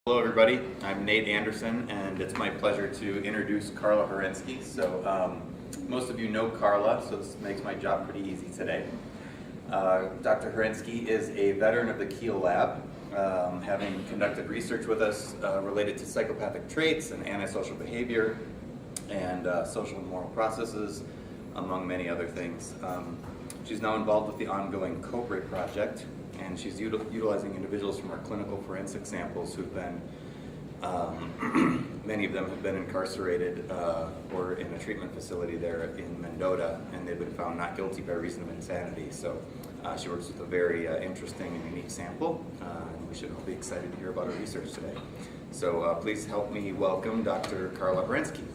Hello everybody, I'm Nate Anderson and it's my pleasure to introduce Carla Harenski. So most of you know Carla, so this makes my job pretty easy today. Dr. Harenski is a veteran of the Kiel Lab, having conducted research with us related to psychopathic traits and antisocial behavior and social and moral processes, among many other things. She's now involved with the ongoing COBRA project, and she's utilizing individuals from our clinical forensic samples who've been, many of them have been incarcerated or in a treatment facility there in Mendota, and they've been found not guilty by reason of insanity. So she works with a very interesting and unique sample, and we should all be excited to hear about her research today. So please help me welcome Dr. Carla Harenski.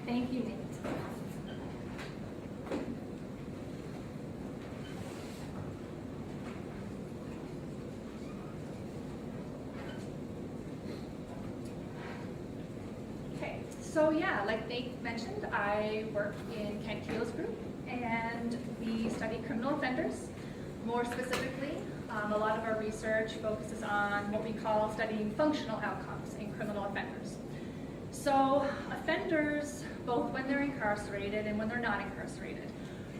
Thank you, Nate. Okay, so yeah, like Nate mentioned, I work in Kent Kiel's group, and we study criminal offenders. More specifically, a lot of our research focuses on what we call studying functional outcomes in criminal offenders. So offenders, both when they're incarcerated and when they're not incarcerated,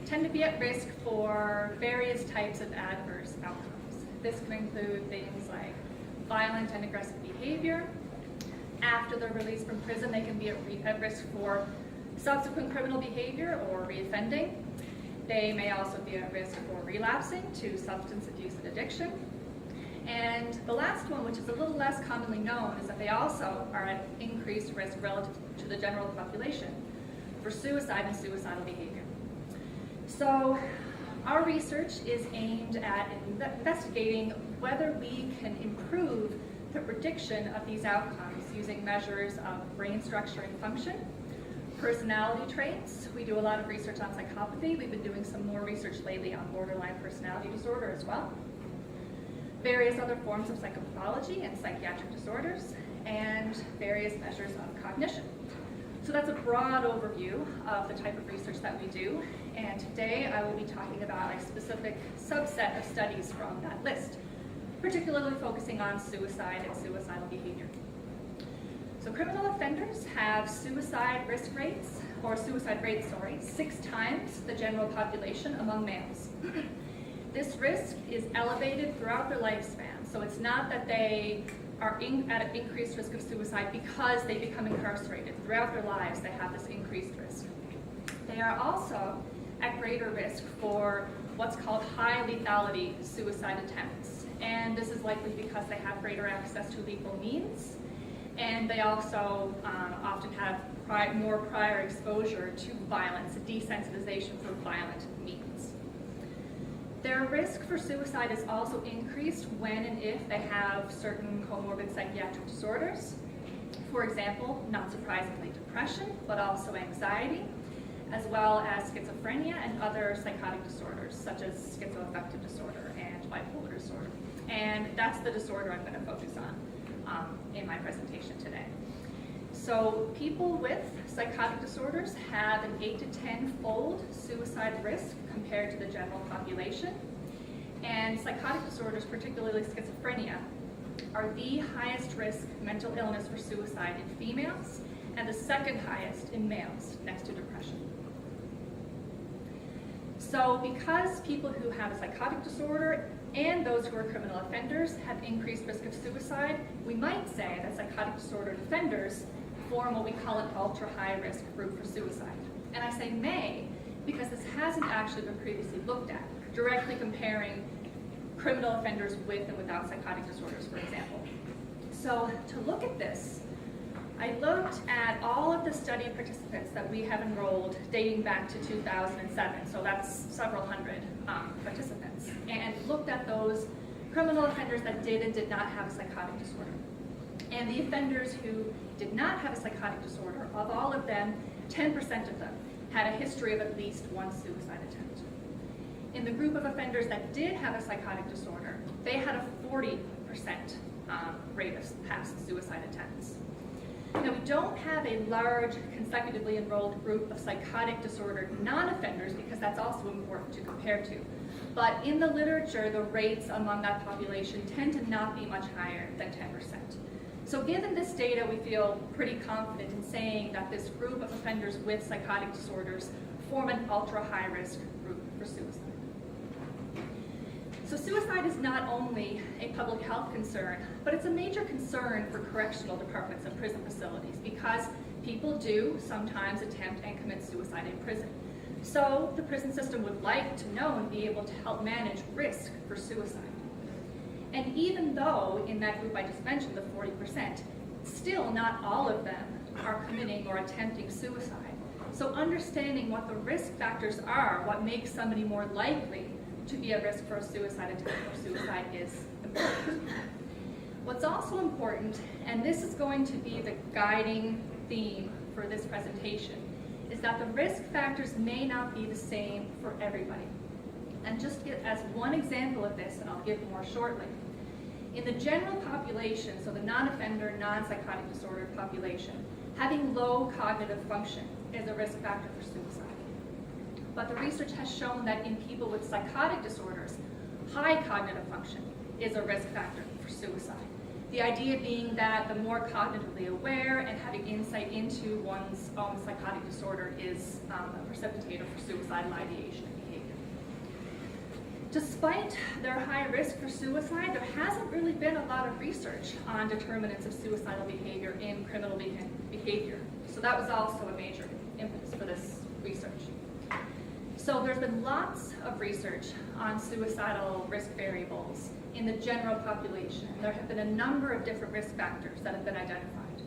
tend to be at risk for various types of adverse outcomes. This can include things like violent and aggressive behavior. After they're released from prison, they can be at risk for subsequent criminal behavior or reoffending. They may also be at risk for relapsing to substance abuse and addiction. And the last one, which is a little less commonly known, is that they also are at increased risk relative to the general population for suicide and suicidal behavior. So our research is aimed at investigating whether we can improve the prediction of these outcomes using measures of brain structure and function, personality traits. We do a lot of research on psychopathy. We've been doing some more research lately on borderline personality disorder as well. Various other forms of psychopathology and psychiatric disorders, and various measures of cognition. So that's a broad overview of the type of research that we do, and today I will be talking about a specific subset of studies from that list, particularly focusing on suicide and suicidal behavior. So criminal offenders have suicide rates 6 times the general population among males. This risk is elevated throughout their lifespan, so it's not that they are at an increased risk of suicide because they become incarcerated. Throughout their lives, they have this increased risk. They are also at greater risk for what's called high lethality suicide attempts, and this is likely because they have greater access to lethal means, and they also often have more prior exposure to violence, a desensitization for violent means. Their risk for suicide is also increased when and if they have certain comorbid psychiatric disorders. For example, not surprisingly, depression, but also anxiety, as well as schizophrenia and other psychotic disorders, such as schizoaffective disorder and bipolar disorder. And that's the disorder I'm going to focus on in my presentation today. So people with psychotic disorders have an 8 to 10-fold suicide risk compared to the general population. And psychotic disorders, particularly schizophrenia, are the highest risk mental illness for suicide in females and the second highest in males, next to depression. So because people who have a psychotic disorder and those who are criminal offenders have increased risk of suicide, we might say that psychotic disorder offenders form what we call an ultra-high risk group for suicide. And I say may because this hasn't actually been previously looked at, directly comparing criminal offenders with and without psychotic disorders, for example. So to look at this, I looked at all of the study participants that we have enrolled dating back to 2007, so that's several hundred participants, and looked at those criminal offenders that did and did not have a psychotic disorder. And the offenders who did not have a psychotic disorder, of all of them, 10% of them had a history of at least one suicide attempt. In the group of offenders that did have a psychotic disorder, they had a 40% rate of past suicide attempts. Now, we don't have a large consecutively enrolled group of psychotic disorder non-offenders because that's also important to compare to. But in the literature, the rates among that population tend to not be much higher than 10%. So given this data, we feel pretty confident in saying that this group of offenders with psychotic disorders form an ultra-high risk group for suicide. So suicide is not only a public health concern, but it's a major concern for correctional departments and prison facilities because people do sometimes attempt and commit suicide in prison. So the prison system would like to know and be able to help manage risk for suicide. And even though in that group I just mentioned, the 40%, still not all of them are committing or attempting suicide. So understanding what the risk factors are, what makes somebody more likely to be at risk for a suicide attempt or suicide is important. What's also important, and this is going to be the guiding theme for this presentation, is that the risk factors may not be the same for everybody. And just as one example of this, and I'll give more shortly, in the general population, so the non-offender, non-psychotic disorder population, having low cognitive function is a risk factor for suicide. But the research has shown that in people with psychotic disorders, high cognitive function is a risk factor for suicide. The idea being that the more cognitively aware and having insight into one's own psychotic disorder is a precipitator for suicidal ideation and behavior. Despite their high risk for suicide, there hasn't really been a lot of research on determinants of suicidal behavior in criminal behavior. So that was also a major impetus for this research. So there's been lots of research on suicidal risk variables in the general population. There have been a number of different risk factors that have been identified.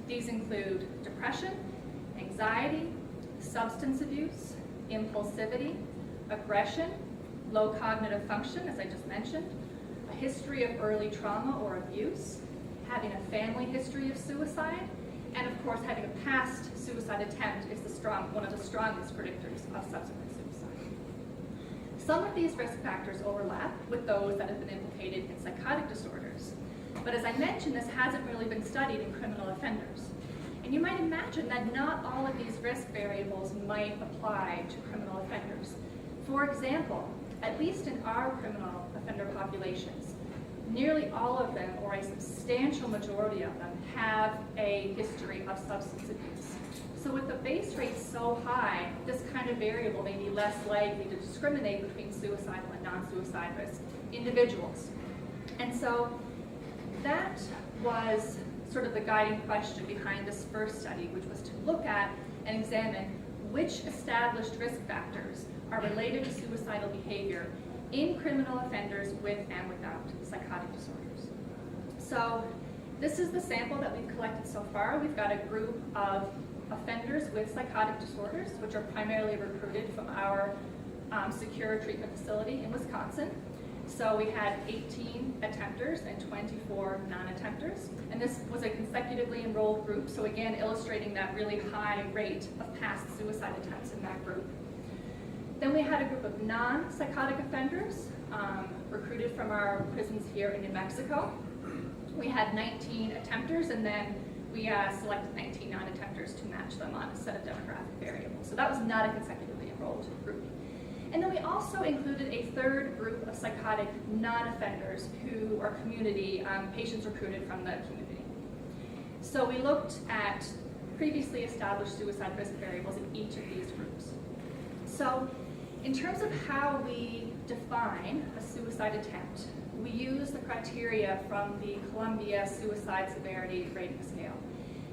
These include depression, anxiety, substance abuse, impulsivity, aggression, low cognitive function, as I just mentioned, a history of early trauma or abuse, having a family history of suicide, and of course having a past suicide attempt is one of the strongest predictors of subsequent suicide. Some of these risk factors overlap with those that have been implicated in psychotic disorders. But as I mentioned, this hasn't really been studied in criminal offenders. And you might imagine that not all of these risk variables might apply to criminal offenders. For example, at least in our criminal offender populations, nearly all of them, or a substantial majority of them, have a history of substance abuse. So with the base rate so high, this kind of variable may be less likely to discriminate between suicidal and non-suicide risk individuals. And so that was sort of the guiding question behind this first study, which was to look at and examine which established risk factors are related to suicidal behavior in criminal offenders with and without psychotic disorders. So this is the sample that we've collected so far. We've got a group of offenders with psychotic disorders, which are primarily recruited from our secure treatment facility in Wisconsin. So we had 18 attempters and 24 non-attempters. And this was a consecutively enrolled group, so again, illustrating that really high rate of past suicide attempts in that group. Then we had a group of non-psychotic offenders recruited from our prisons here in New Mexico. We had 19 attempters, and then we selected 19 non-attempters to match them on a set of demographic variables. So that was not a consecutively enrolled group. And then we also included a third group of psychotic non-offenders who are community patients recruited from the community. So we looked at previously established suicide risk variables in each of these groups. So in terms of how we define a suicide attempt, we use the criteria from the Columbia Suicide Severity Rating Scale.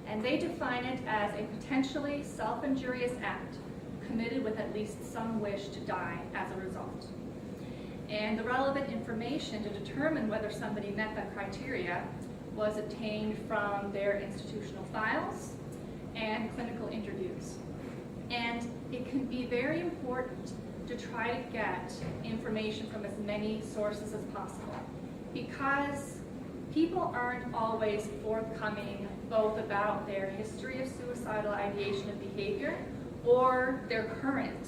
And they define it as a potentially self-injurious act committed with at least some wish to die as a result. And the relevant information to determine whether somebody met that criteria was obtained from their institutional files and clinical interviews. And it can be very important to try to get information from as many sources as possible, because people aren't always forthcoming both about their history of suicidal ideation and behavior or their current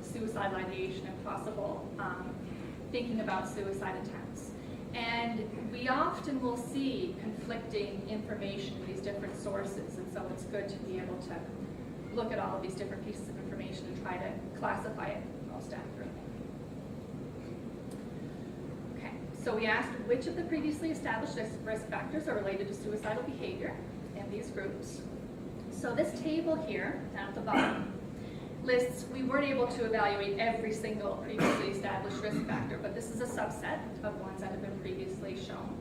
suicidal ideation and possible thinking about suicide attempts. And we often will see conflicting information in these different sources, and so it's good to be able to look at all of these different pieces of information and try to classify it most accurately. So we asked which of the previously established risk factors are related to suicidal behavior in these groups. So this table here, down at the bottom, lists, we weren't able to evaluate every single previously established risk factor, but this is a subset of ones that have been previously shown.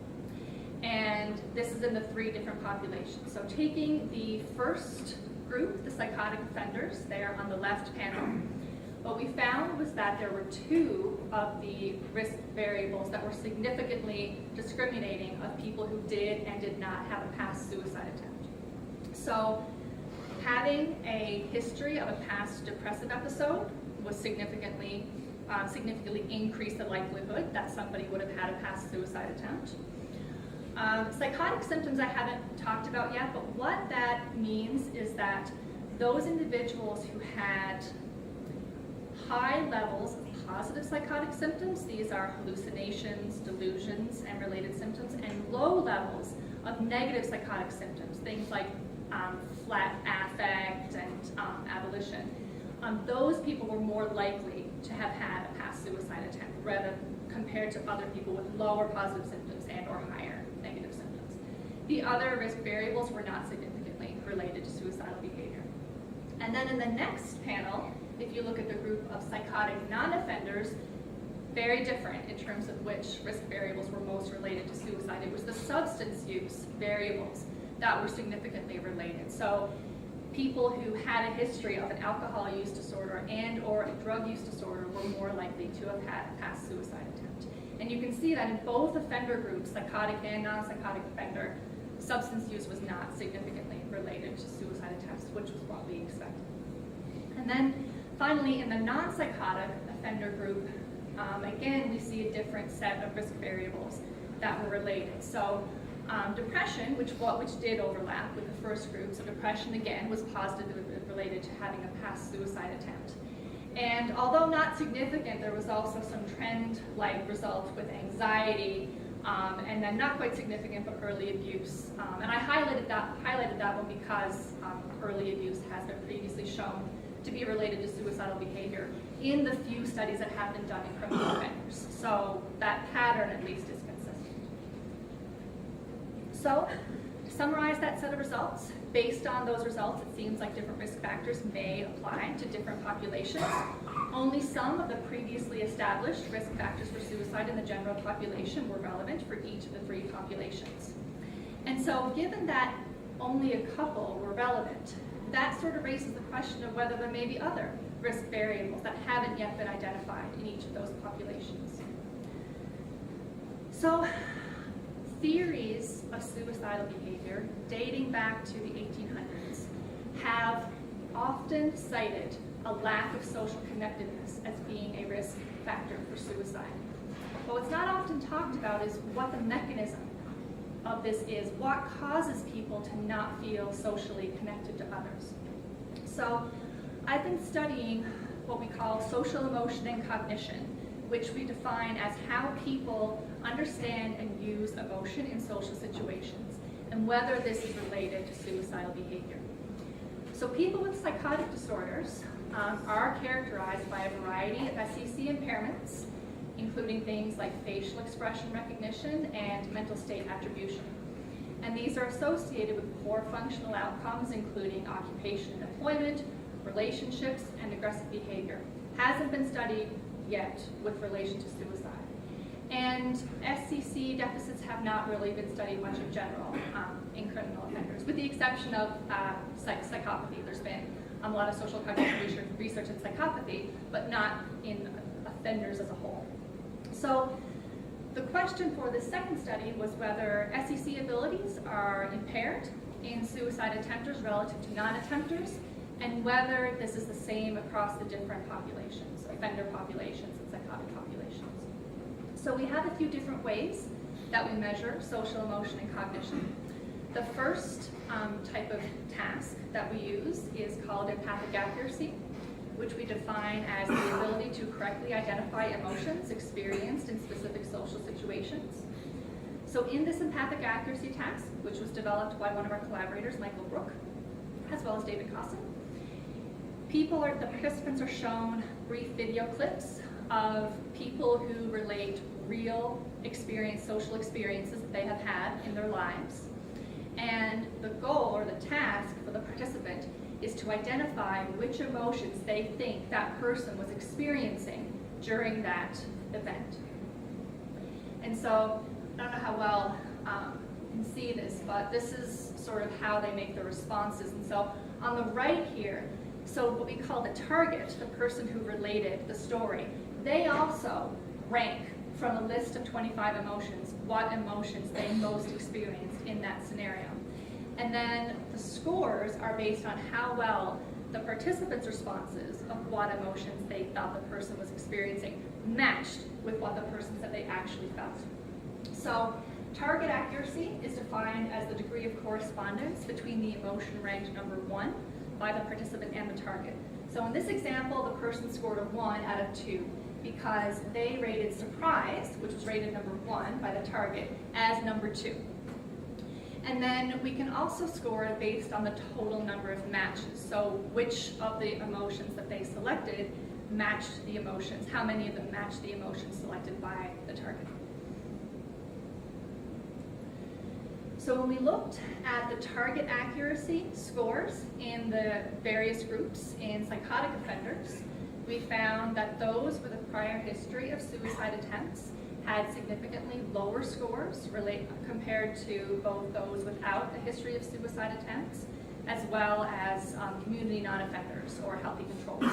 And this is in the 3 different populations. So taking the first group, the psychotic offenders, there on the left panel, what we found was that there were 2 of the risk variables that were significantly discriminating of people who did and did not have a past suicide attempt. So having a history of a past depressive episode was significantly increased the likelihood that somebody would have had a past suicide attempt. Psychotic symptoms I haven't talked about yet, but what that means is that those individuals who had high levels of positive psychotic symptoms, these are hallucinations, delusions, and related symptoms, and low levels of negative psychotic symptoms, things like flat affect and abolition. Those people were more likely to have had a past suicide attempt rather compared to other people with lower positive symptoms and or higher negative symptoms. The other risk variables were not significantly related to suicidal behavior. And then in the next panel, if you look at the group of psychotic non-offenders, very different in terms of which risk variables were most related to suicide. It was the substance use variables that were significantly related. So people who had a history of an alcohol use disorder and or a drug use disorder were more likely to have had a past suicide attempt. And you can see that in both offender groups, psychotic and non-psychotic offender, substance use was not significantly related to suicide attempts, which was what we expected. And then finally, in the non-psychotic offender group, again, we see a different set of risk variables that were related. So depression, which did overlap with the first group, so depression again was positively related to having a past suicide attempt. And although not significant, there was also some trend-like results with anxiety, and then not quite significant, but early abuse. And I highlighted that one because early abuse has been previously shown to be related to suicidal behavior in the few studies that have been done in criminal offenders. So that pattern at least is consistent. So to summarize that set of results, based on those results, it seems like different risk factors may apply to different populations. Only some of the previously established risk factors for suicide in the general population were relevant for each of the 3 populations. And so given that only a couple were relevant, that sort of raises the question of whether there may be other risk variables that haven't yet been identified in each of those populations. So theories of suicidal behavior dating back to the 1800s have often cited a lack of social connectedness as being a risk factor for suicide. But what's not often talked about is what the mechanism of this is, what causes people to not feel socially connected to others. So I've been studying what we call social emotion and cognition, which we define as how people understand and use emotion in social situations, and whether this is related to suicidal behavior. So people with psychotic disorders are characterized by a variety of SEC impairments, including things like facial expression recognition and mental state attribution. And these are associated with poor functional outcomes, including occupation and employment, relationships, and aggressive behavior. Hasn't been studied yet with relation to suicide. And SCC deficits have not really been studied much in general in criminal offenders, with the exception of psychopathy. There's been a lot of social cognitive research in psychopathy, but not in offenders as a whole. So the question for the second study was whether SEC abilities are impaired in suicide attempters relative to non-attempters, and whether this is the same across the different populations, offender populations and psychotic populations. So we have a few different ways that we measure social emotion and cognition. The first type of task that we use is called empathic accuracy, which we define as the ability to correctly identify emotions experienced in specific social situations. So in this empathic accuracy task, which was developed by one of our collaborators, Michael Brook, as well as David Cosson, the participants are shown brief video clips of people who relate real experience, social experiences that they have had in their lives. And the goal or the task for the participant is to identify which emotions they think that person was experiencing during that event. And so, I don't know how well you can see this, but this is sort of how they make the responses. And so, on the right here, so what we call the target, the person who related the story, they also rank from a list of 25 emotions what emotions they most experienced in that scenario. And then the scores are based on how well the participants' responses of what emotions they thought the person was experiencing matched with what the person said they actually felt. So target accuracy is defined as the degree of correspondence between the emotion ranked number 1 by the participant and the target. So in this example, the person scored a 1 out of 2 because they rated surprise, which was rated number 1 by the target, as number 2. And then we can also score it based on the total number of matches. So which of the emotions that they selected matched the emotions, how many of them matched the emotions selected by the target. So when we looked at the target accuracy scores in the various groups in psychotic offenders, we found that those with a prior history of suicide attempts had significantly lower scores compared to both those without a history of suicide attempts, as well as community non-offenders or healthy controls.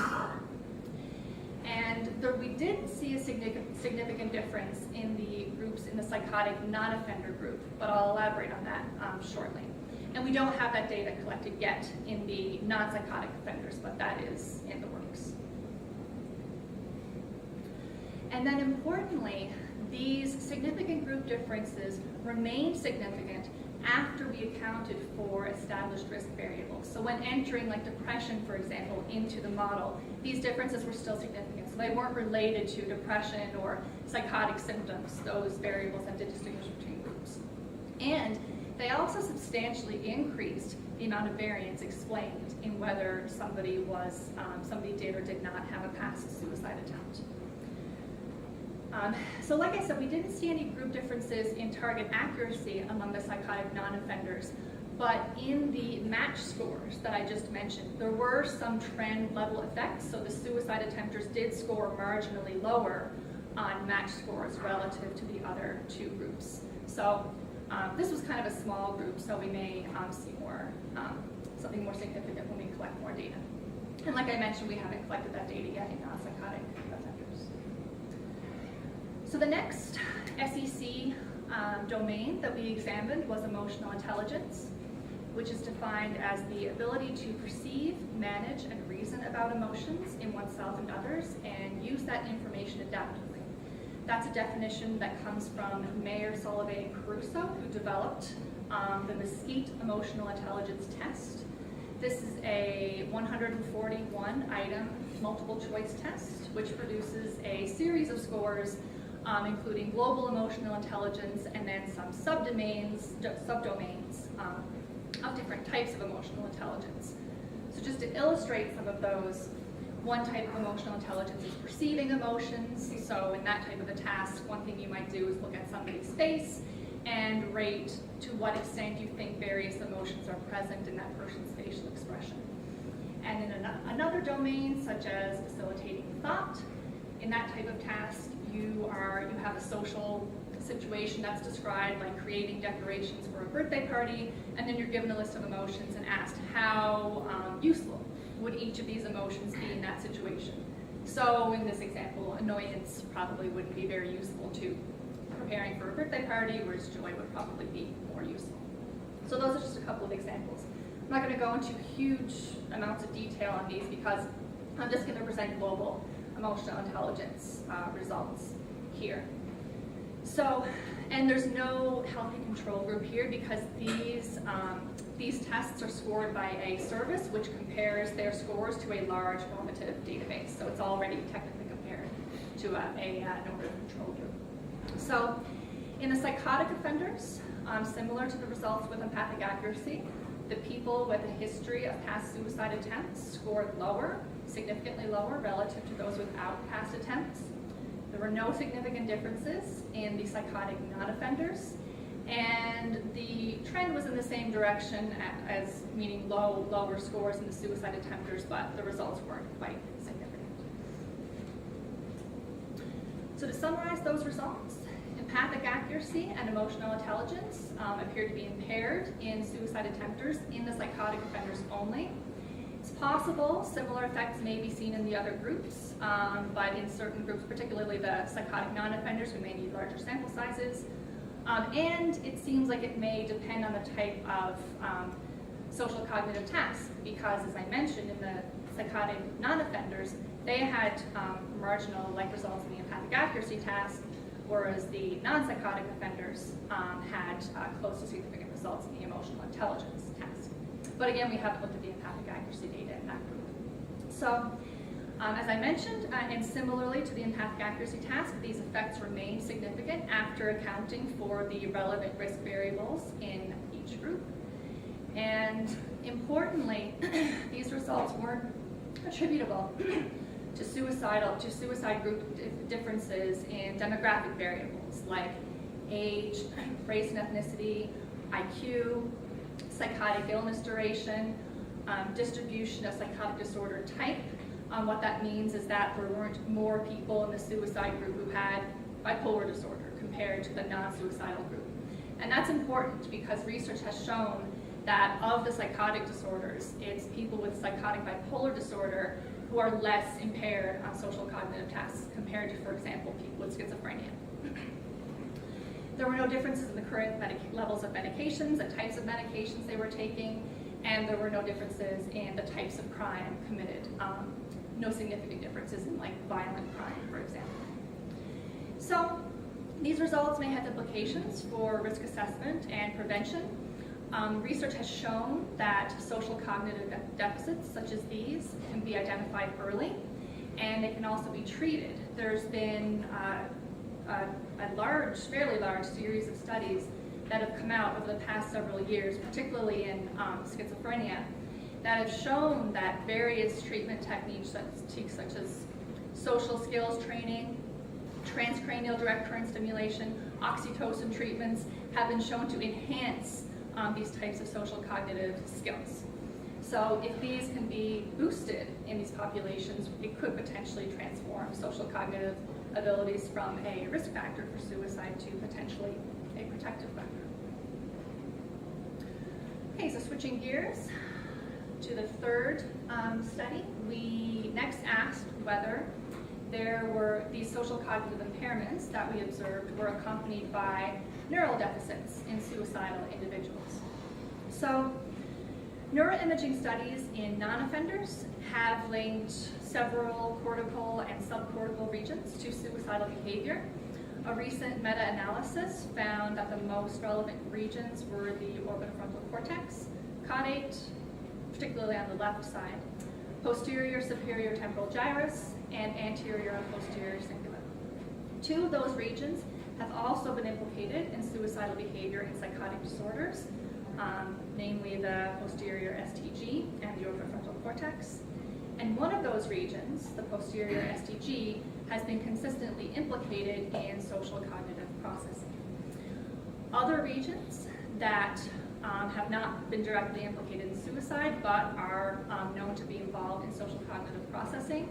And we did see a significant difference in the groups in the psychotic non-offender group, but I'll elaborate on that shortly. And we don't have that data collected yet in the non-psychotic offenders, but that is in the works. And then importantly, these significant group differences remained significant after we accounted for established risk variables. So when entering like depression, for example, into the model, these differences were still significant. So they weren't related to depression or psychotic symptoms, those variables that did distinguish between groups. And they also substantially increased the amount of variance explained in whether somebody did or did not have a past suicide attempt. So like I said, we didn't see any group differences in target accuracy among the psychotic non-offenders, but in the match scores that I just mentioned, there were some trend level effects. So the suicide attempters did score marginally lower on match scores relative to the other two groups. So this was kind of a small group, so we may see something more significant when we collect more data. And like I mentioned, we haven't collected that data yet in psychotic offenders. So the next SEC domain that we examined was emotional intelligence, which is defined as the ability to perceive, manage, and reason about emotions in oneself and others, and use that information adaptively. That's a definition that comes from Mayer, Solovay, and Caruso, who developed the Mesquite Emotional Intelligence Test. This is a 141-item multiple choice test, which produces a series of scores including global emotional intelligence and then some subdomains of different types of emotional intelligence. So just to illustrate some of those, one type of emotional intelligence is perceiving emotions. So in that type of a task, one thing you might do is look at somebody's face and rate to what extent you think various emotions are present in that person's facial expression. And in another domain, such as facilitating thought, in that type of task, you have a social situation that's described like creating decorations for a birthday party, and then you're given a list of emotions and asked how useful would each of these emotions be in that situation. So in this example, annoyance probably wouldn't be very useful to preparing for a birthday party, whereas joy would probably be more useful. So those are just a couple of examples. I'm not going to go into huge amounts of detail on these because I'm just going to present global emotional intelligence results here. So, and there's no healthy control group here because these tests are scored by a service which compares their scores to a large normative database. So it's already technically compared to a normative control group. So in the psychotic offenders, similar to the results with empathic accuracy, the people with a history of past suicide attempts scored lower, significantly lower relative to those without past attempts. There were no significant differences in the psychotic non-offenders, and the trend was in the same direction as meaning lower scores in the suicide attempters, but the results weren't quite significant. So to summarize those results, empathic accuracy and emotional intelligence appear to be impaired in suicide attempters in the psychotic offenders only. It's possible similar effects may be seen in the other groups, but in certain groups, particularly the psychotic non-offenders, we may need larger sample sizes. And it seems like it may depend on the type of social cognitive task, because as I mentioned, in the psychotic non-offenders, they had marginal like results in the empathic accuracy task, whereas the non-psychotic offenders had close to significant results in the emotional intelligence task. But again, we haven't looked at the empathic accuracy data in that group. So, as I mentioned, and similarly to the empathic accuracy task, these effects remain significant after accounting for the relevant risk variables in each group. And importantly, these results weren't attributable to suicide group differences in demographic variables like age, race and ethnicity, IQ, psychotic illness duration, distribution of psychotic disorder type. What that means is that there weren't more people in the suicide group who had bipolar disorder compared to the non-suicidal group. And that's important because research has shown that of the psychotic disorders, it's people with psychotic bipolar disorder who are less impaired on social cognitive tasks compared to, for example, people with schizophrenia. There were no differences in the current levels of medications, the types of medications they were taking, and there were no differences in the types of crime committed. No significant differences in like violent crime, for example. So these results may have implications for risk assessment and prevention. Research has shown that social cognitive deficits such as these can be identified early, and they can also be treated. There's been a fairly large series of studies that have come out over the past several years, particularly in schizophrenia, that have shown that various treatment techniques such as social skills training, transcranial direct current stimulation, oxytocin treatments have been shown to enhance these types of social cognitive skills. So if these can be boosted in these populations, it could potentially transform social cognitive abilities from a risk factor for suicide to potentially a protective factor. Okay, so switching gears to the third study, we next asked whether there were these social cognitive impairments that we observed were accompanied by neurodeficits in suicidal individuals. So neuroimaging studies in non-offenders have linked several cortical and subcortical regions to suicidal behavior. A recent meta-analysis found that the most relevant regions were the orbitofrontal cortex, caudate, particularly on the left side, posterior superior temporal gyrus, and anterior and posterior cingulate. Two of those regions have also been implicated in suicidal behavior in psychotic disorders, namely the posterior STG and the orbitofrontal cortex. And one of those regions, the posterior STG, has been consistently implicated in social cognitive processing. Other regions that have not been directly implicated in suicide but are known to be involved in social cognitive processing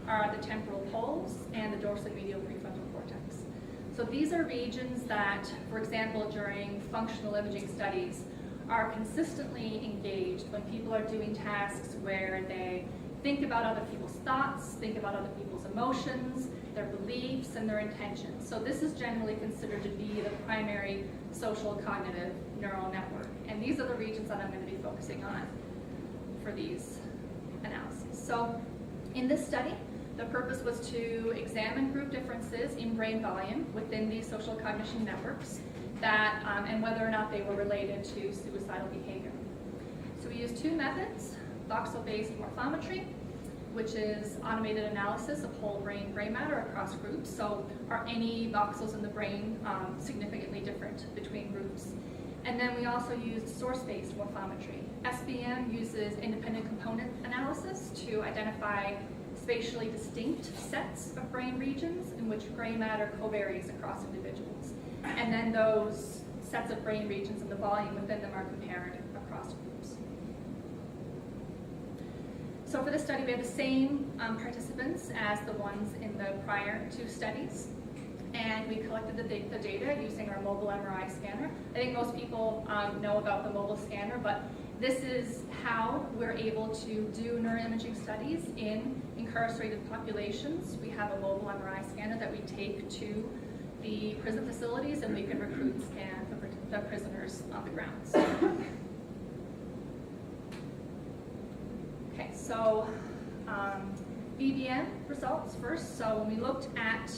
are the temporal poles and the dorsomedial prefrontal cortex. So these are regions that, for example, during functional imaging studies, are consistently engaged when people are doing tasks where they think about other people's thoughts, think about other people's emotions, their beliefs, and their intentions. So this is generally considered to be the primary social cognitive neural network. And these are the regions that I'm going to be focusing on for these analyses. So in this study, the purpose was to examine group differences in brain volume within these social cognition networks that, and whether or not they were related to suicidal behavior. So we used two methods: voxel-based morphometry, which is automated analysis of whole brain gray matter across groups. So are any voxels in the brain significantly different between groups? And then we also used source-based morphometry. SBM uses independent component analysis to identify spatially distinct sets of brain regions in which gray matter covaries across individuals. And then those sets of brain regions and the volume within them are compared across groups. So for this study, we have the same participants as the ones in the prior two studies. And we collected the data using our mobile MRI scanner. I think most people know about the mobile scanner, but this is how we're able to do neuroimaging studies in incarcerated populations. We have a mobile MRI scanner that we take to the prison facilities, and we can recruit and scan the prisoners on the grounds. Okay, so BBM results first. So when we looked at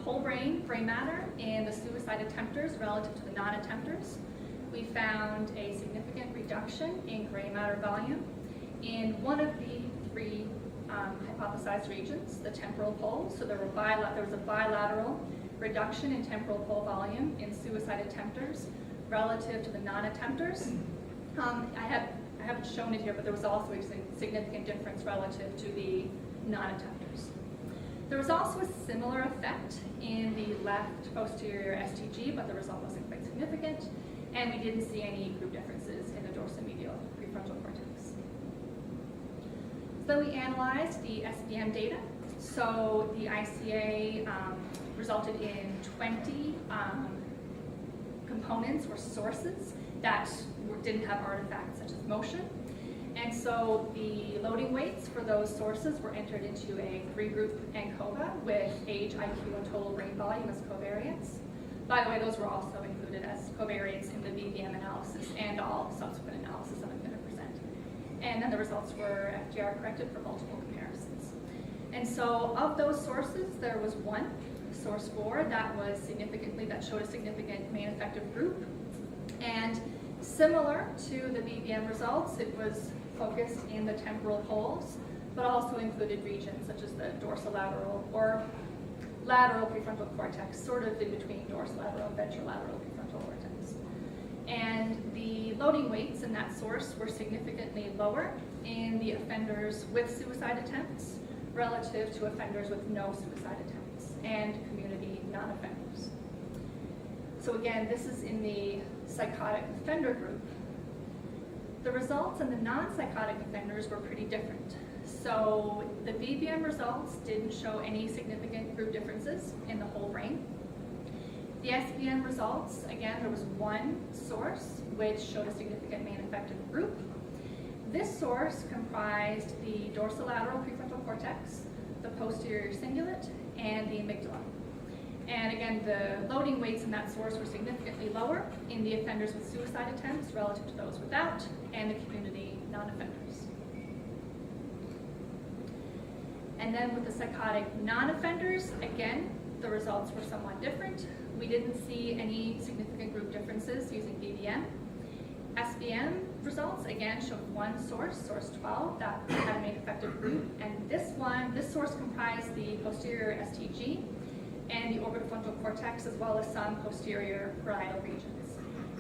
whole brain gray matter in the suicide attempters relative to the non-attempters, we found a significant reduction in gray matter volume in one of the three hypothesized regions, the temporal pole. So there was a bilateral reduction in temporal pole volume in suicide attempters relative to the non-attempters. I haven't shown it here, but there was also a significant difference relative to the non-attempters. There was also a similar effect in the left posterior STG, but the result wasn't quite significant, and we didn't see any group differences in the dorsomedial prefrontal cortex. So we analyzed the SBM data. So the ICA resulted in 20 components or sources that didn't have artifacts such as motion. And so the loading weights for those sources were entered into a 3-group ANCOVA with age, IQ, and total brain volume as covariates. By the way, those were also included as covariates in the BBM analysis and all subsequent analysis I'm going to present. And then the results were FGR corrected for multiple comparisons. And so of those sources, there was one, source 4, that showed a significant main effective group. And similar to the BBM results, it was focused in the temporal poles, but also included regions such as the dorsolateral or lateral prefrontal cortex, sort of in between dorsolateral and ventrolateral prefrontal cortex. And the loading weights in that source were significantly lower in the offenders with suicide attempts relative to offenders with no suicide attempts and community non-offenders. So again, this is in the psychotic offender group. The results in the non-psychotic offenders were pretty different. So the BBM results didn't show any significant group differences in the whole brain. The SBM results, again, there was one source which showed a significant main effective group. This source comprised the dorsolateral prefrontal cortex, the posterior cingulate, and the amygdala. And again, the loading weights in that source were significantly lower in the offenders with suicide attempts relative to those without, and the community non-offenders. And then with the psychotic non-offenders, again, the results were somewhat different. We didn't see any significant group differences using BBM. SBM results, again, showed one source, source 12, that had a main effective group. And this source comprised the posterior STG and the orbitofrontal cortex, as well as some posterior parietal regions.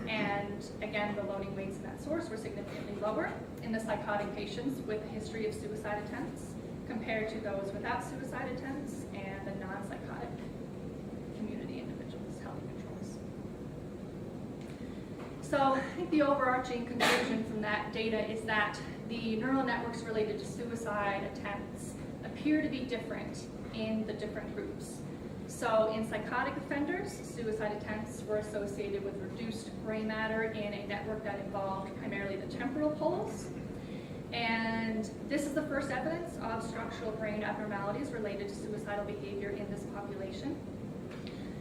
And again, the loading weights in that source were significantly lower in the psychotic patients with a history of suicide attempts compared to those without suicide attempts and the non-psychotic community individuals, healthy controls. So I think the overarching conclusion from that data is that the neural networks related to suicide attempts appear to be different in the different groups. So in psychotic offenders, suicide attempts were associated with reduced gray matter in a network that involved primarily the temporal poles. And this is the first evidence of structural brain abnormalities related to suicidal behavior in this population.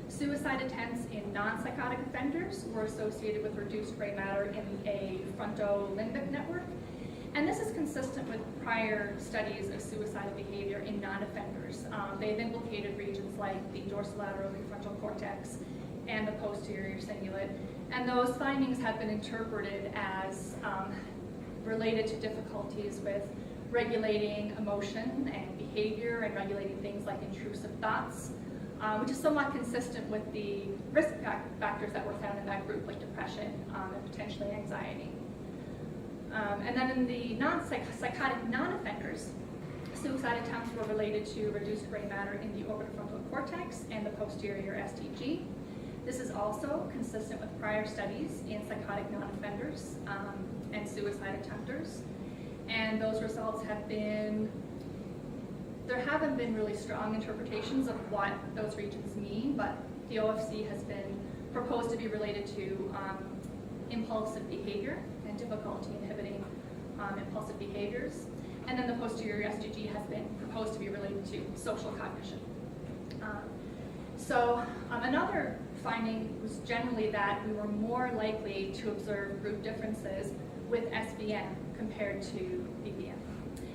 Suicide attempts in non-psychotic offenders were associated with reduced gray matter in a frontolimbic network. And this is consistent with prior studies of suicidal behavior in non-offenders. They've implicated regions like the dorsolateral prefrontal cortex and the posterior cingulate. And those findings have been interpreted as related to difficulties with regulating emotion and behavior and regulating things like intrusive thoughts, which is somewhat consistent with the risk factors that were found in that group, like depression and potentially anxiety. And then in the psychotic non-offenders, suicide attempts were related to reduced gray matter in the orbitofrontal cortex and the posterior STG. This is also consistent with prior studies in psychotic non-offenders and suicide attempters. And those results have been, there haven't been really strong interpretations of what those regions mean, but the OFC has been proposed to be related to impulsive behavior and difficulty inhibiting impulsive behaviors. And then the posterior STG has been proposed to be related to social cognition. Another finding was generally that we were more likely to observe group differences with SBM compared to BBM.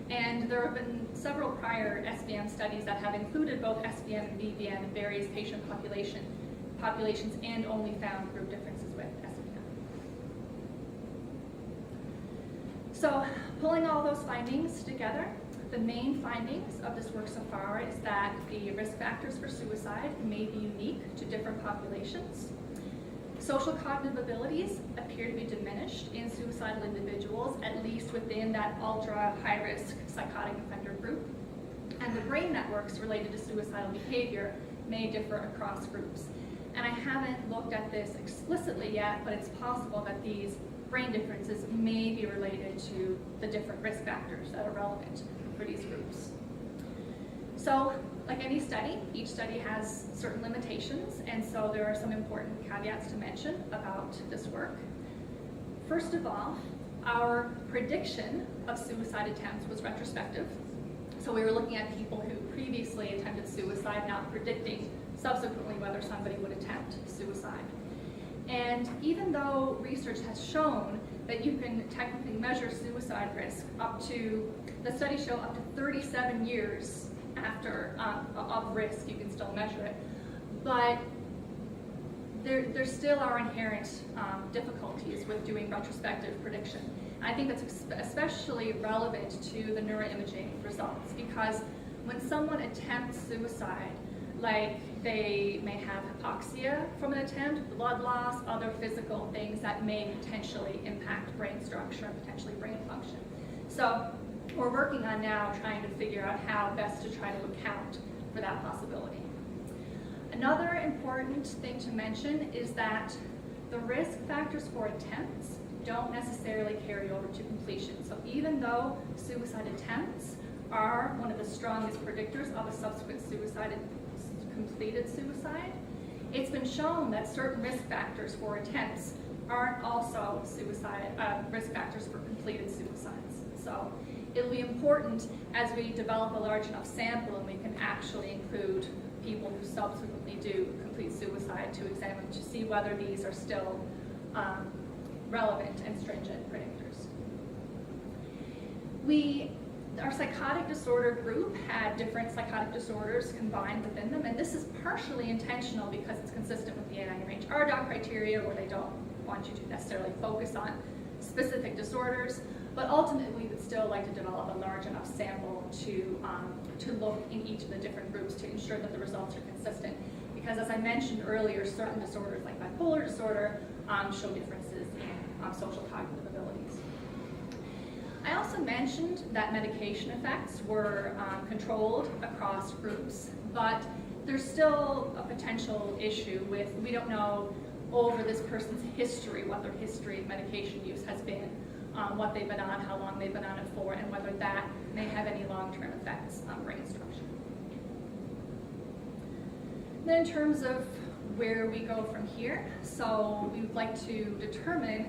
And there have been several prior SBM studies that have included both SBM and BBM in various patient populations and only found group differences with SBM. So pulling all those findings together, the main findings of this work so far is that the risk factors for suicide may be unique to different populations. Social cognitive abilities appear to be diminished in suicidal individuals, at least within that ultra high-risk psychotic offender group. And the brain networks related to suicidal behavior may differ across groups. And I haven't looked at this explicitly yet, but it's possible that these brain differences may be related to the different risk factors that are relevant for these groups. So, like any study, each study has certain limitations, and so there are some important caveats to mention about this work. First of all, our prediction of suicide attempts was retrospective. So we were looking at people who previously attempted suicide, not predicting subsequently whether somebody would attempt suicide. And even though research has shown that you can technically measure suicide risk up to, the studies show up to 37 years after of risk, you can still measure it. But there still are inherent difficulties with doing retrospective prediction. I think that's especially relevant to the neuroimaging results, because when someone attempts suicide, like they may have hypoxia from an attempt, blood loss, other physical things that may potentially impact brain structure and potentially brain function. So we're working on now trying to figure out how best to try to account for that possibility. Another important thing to mention is that the risk factors for attempts don't necessarily carry over to completion. So even though suicide attempts are one of the strongest predictors of a subsequent completed suicide, it's been shown that certain risk factors for attempts aren't also risk factors for completed suicides. So it'll be important as we develop a large enough sample and we can actually include people who subsequently do complete suicide to examine to see whether these are still relevant and stringent predictors. Our psychotic disorder group had different psychotic disorders combined within them, and this is partially intentional because it's consistent with the NIMH-RDoC criteria, where they don't want you to necessarily focus on specific disorders, but ultimately we would still like to develop a large enough sample to look in each of the different groups to ensure that the results are consistent. Because as I mentioned earlier, certain disorders like bipolar disorder show differences in social cognitive abilities. I also mentioned that medication effects were controlled across groups, but there's still a potential issue with, we don't know over this person's history, what their history of medication use has been, what they've been on, how long they've been on it for, and whether that may have any long-term effects on brain structure. Then in terms of where we go from here, so we would like to determine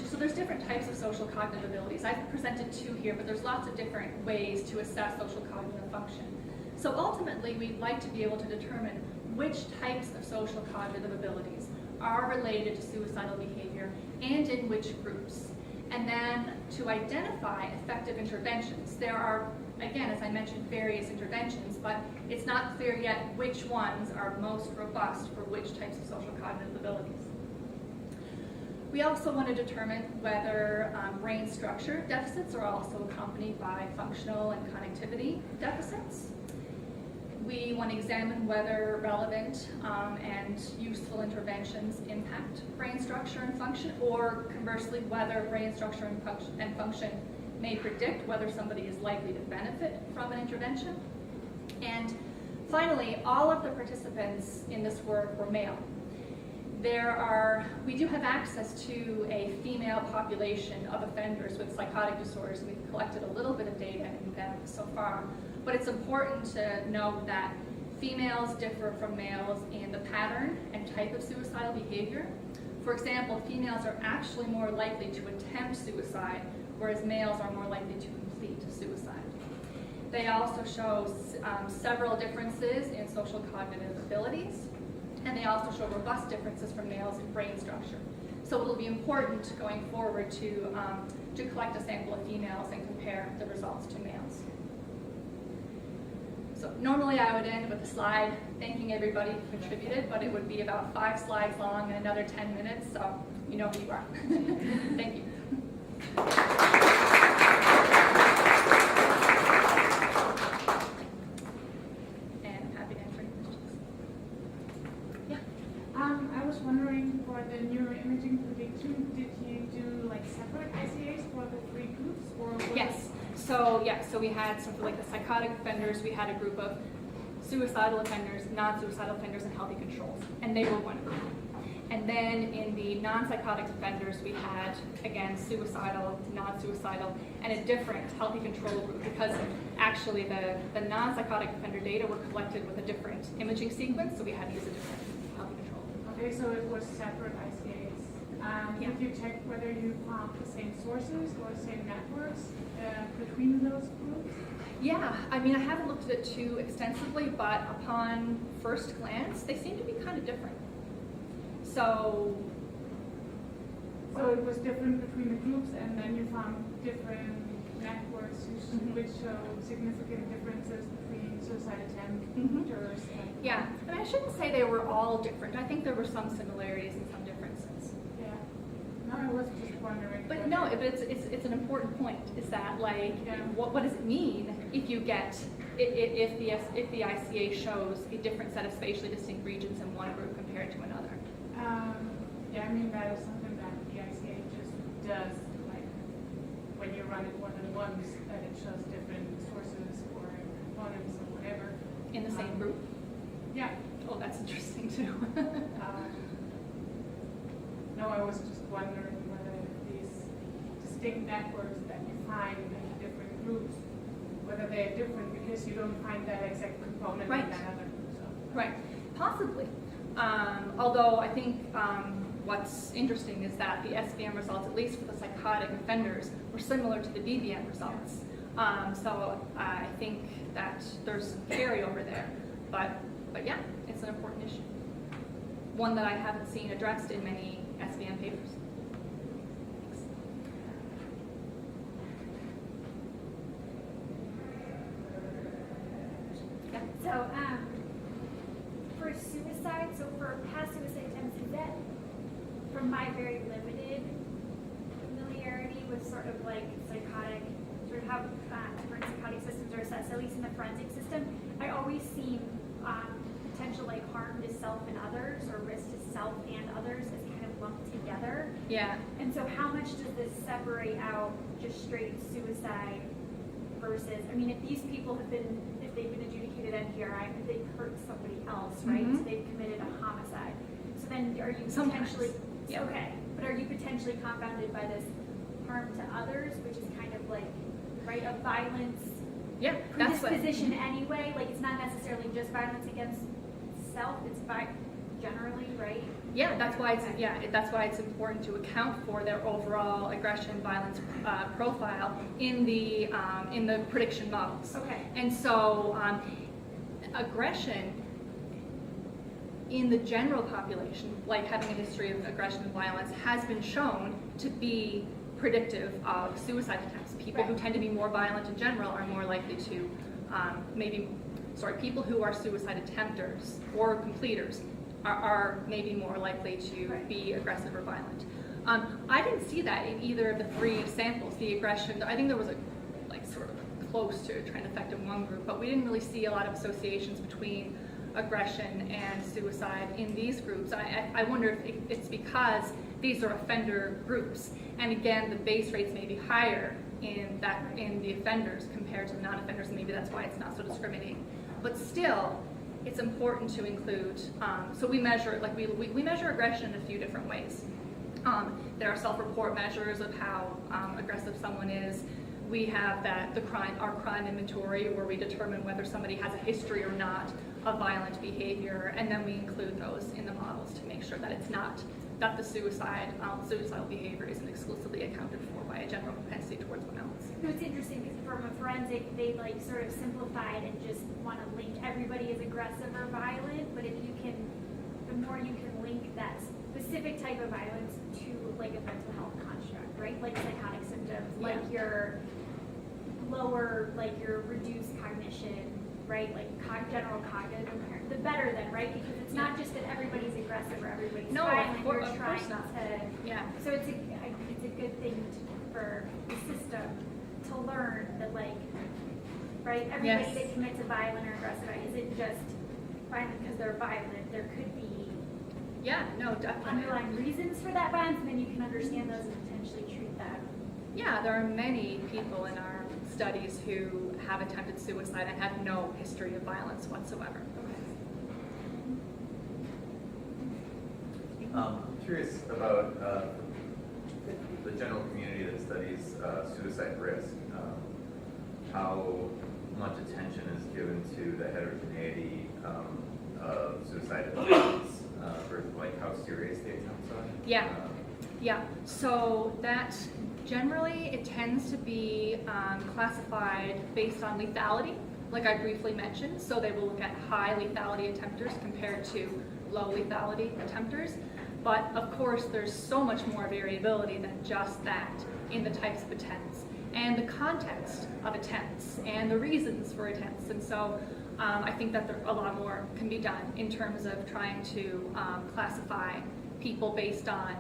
so there's different types of social cognitive abilities. I've presented two here, but there's lots of different ways to assess social cognitive function. So ultimately, we'd like to be able to determine which types of social cognitive abilities are related to suicidal behavior and in which groups. And then to identify effective interventions. There are, again, as I mentioned, various interventions, but it's not clear yet which ones are most robust for which types of social cognitive abilities. We also want to determine whether brain structure deficits are also accompanied by functional and connectivity deficits. We want to examine whether relevant and useful interventions impact brain structure and function, or conversely, whether brain structure and function may predict whether somebody is likely to benefit from an intervention. And finally, all of the participants in this work were male. We do have access to a female population of offenders with psychotic disorders. We've collected a little bit of data in them so far, but it's important to note that females differ from males in the pattern and type of suicidal behavior. For example, females are actually more likely to attempt suicide, whereas males are more likely to complete suicide. They also show several differences in social cognitive abilities, and they also show robust differences from males in brain structure. So it'll be important going forward to collect a sample of females and compare the results to males. So normally I would end with a slide thanking everybody who contributed, but it would be about 5 slides long and another 10 minutes, so you know who you are. Thank you. And I'm happy to answer any questions. Yeah. I was wondering, for the neuroimaging prediction, did you do like separate ICAs for the 3 groups, or was Yes. So we had something like the psychotic offenders. We had a group of suicidal offenders, non-suicidal offenders, and healthy controls, and they were one group. And then in the non-psychotic offenders, we had, again, suicidal, non-suicidal, and a different healthy control group, because actually the non-psychotic offender data were collected with a different imaging sequence, so we had to use a different healthy control. Okay, so it was separate ICAs. Yeah. Did you check whether you found the same sources or the same networks between those groups? Yeah, I mean, I haven't looked at it too extensively, but upon first glance, they seem to be kind of different. So it was different between the groups, and then you found different networks which showed significant differences between suicide attempters. yeah, I mean, I shouldn't say they were all different. I think there were some similarities and some differences. Yeah. No, I was just wondering. But no, but it's an important point. Is that like, what does it mean if you get if the ICA shows a different set of spatially distinct regions in one group compared to another? Yeah, I mean, that is something that the ICA just does, like when you run it more than once, that it shows different sources or components or whatever. In the same group? Yeah. Oh, that's interesting too. No, I was just wondering whether these distinct networks that you find in the different groups, whether they're different because you don't find that exact component Right. in that other group. So. Right, possibly. Although I think what's interesting is that the SVM results, at least for the psychotic offenders, were similar to the BVM results. So I think that there's some carryover there. But yeah, it's an important issue. One that I haven't seen addressed in many SVM papers. Thanks. Yeah. So, for suicide, so for past suicide attempts, is that, from my very limited familiarity with sort of like psychotic, sort of how different psychotic systems are assessed, at least in the forensic system, I always see potential like harm to self and others, or risk to self and others as kind of lumped together. Yeah. And so how much does this separate out just straight suicide versus, I mean, if these people have been, if they've been adjudicated NPRI, they've hurt somebody else, right? Mhm. So they've committed a homicide. So then are you Sometimes. potentially, Yeah. okay, but are you potentially confounded by this harm to others, which is kind of like, right, a violence Yeah, that's what. predisposition anyway? Like, it's not necessarily just violence against self, it's generally, right? Yeah, that's why it's important to account for their overall aggression violence profile in the prediction models. Okay. And so aggression in the general population, like having a history of aggression and violence, has been shown to be predictive of suicide attempts. People who tend to be more violent in general are more likely to people who are suicide attempters or completers are maybe more likely to be aggressive or violent. I didn't see that in either of the 3 samples, the aggression. I think there was a sort of close to a trend effect in one group, but we didn't really see a lot of associations between aggression and suicide in these groups. I wonder if it's because these are offender groups, and again, the base rates may be higher in the offenders compared to the non-offenders, and maybe that's why it's not so discriminating. But still, it's important to include, so we measure, like we measure aggression in a few different ways. There are self-report measures of how aggressive someone is. We have our crime inventory, where we determine whether somebody has a history or not of violent behavior, and then we include those in the models to make sure that it's not, that the suicidal behavior isn't exclusively accounted for by a general propensity towards violence. No, it's interesting because from a forensic, they like sort of simplified and just want to link everybody as aggressive or violent, but if you can, the more you can link that specific type of violence to like a mental health construct, right? Like psychotic symptoms, like your lower, like your reduced cognition, right? Like general cognitive impairment, the better then, right? Because it's not just that everybody's aggressive or everybody's violent, you're trying to, so it's a good thing for the system to learn that, like, right, everybody that commits a violent or aggressive act isn't just violent because they're violent. There could be definitely underlying reasons for that violence, and then you can understand those and potentially treat them. Yeah, there are many people in our studies who have attempted suicide and have no history of violence whatsoever. I'm curious about the general community that studies suicide risk. How much attention is given to the heterogeneity of suicide attempts versus like how serious the attempts are? Yeah. So that generally it tends to be classified based on lethality, like I briefly mentioned. So they will look at high lethality attempters compared to low lethality attempters. But of course, there's so much more variability than just that in the types of attempts and the context of attempts and the reasons for attempts. And so I think that a lot more can be done in terms of trying to classify people based on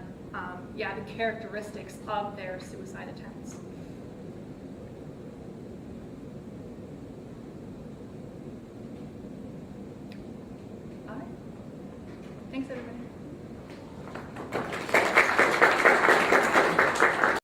the characteristics of their suicide attempts. All right. Thanks, everybody.